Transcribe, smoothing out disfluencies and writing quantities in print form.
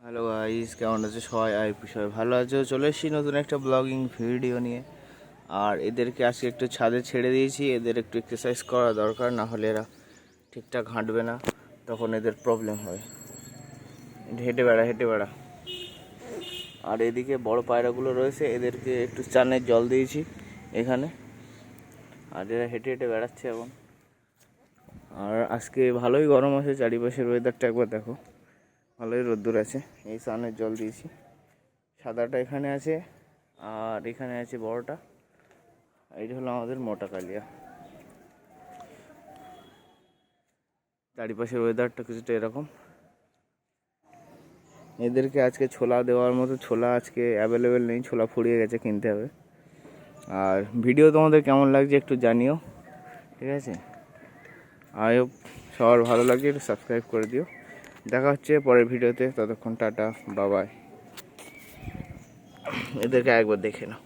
Hello guys, কেমন আছো সবাই? সবাই ভালো আছো? চলে এসেছি নতুন একটা ব্লগিং ভিডিও নিয়ে। আর এদেরকে আজকে একটু ছাদে ছেড়ে দিয়েছি। এদের একটু এক্সারসাইজ করা দরকার, না হলে এরা ঠিকঠাক হাঁটবে না, তখন এদের প্রবলেম হয়। হেঁটে বেড়া। আর এদিকে বড় পায়রাগুলো রয়েছে, এদেরকে একটু চানের জল দিয়েছি এখানে। আর এরা হেঁটে হেঁটে বেড়াচ্ছে এখন। আর আজকে ভালোই গরম আছে, চারিপাশের ওয়েদারটা একবার দেখো, ভালোই রোদ্দুর আছে। এই সানের জল দিয়েছি। সাদাটা এখানে আছে, আর এখানে আছে বড়টা। এইটা হলো আমাদের মোটা কালিয়া। চারিপাশের ওয়েদারটা কিছুটা এরকম। এদেরকে আজকে ছোলা দেওয়ার মতো ছোলা আজকে অ্যাভেলেবেল নেই, ছোলা ফুরিয়ে গেছে, কিনতে হবে। আর ভিডিও তোমাদের কেমন লাগছে একটু জানিও, ঠিক আছে? আই হোপ সবার ভালো লাগে, একটু সাবস্ক্রাইব করে দিও। দেখা হচ্ছে পরের ভিডিওতে, ততক্ষণ টাটা, বাবাই। এদেরকে একবার দেখে নাও।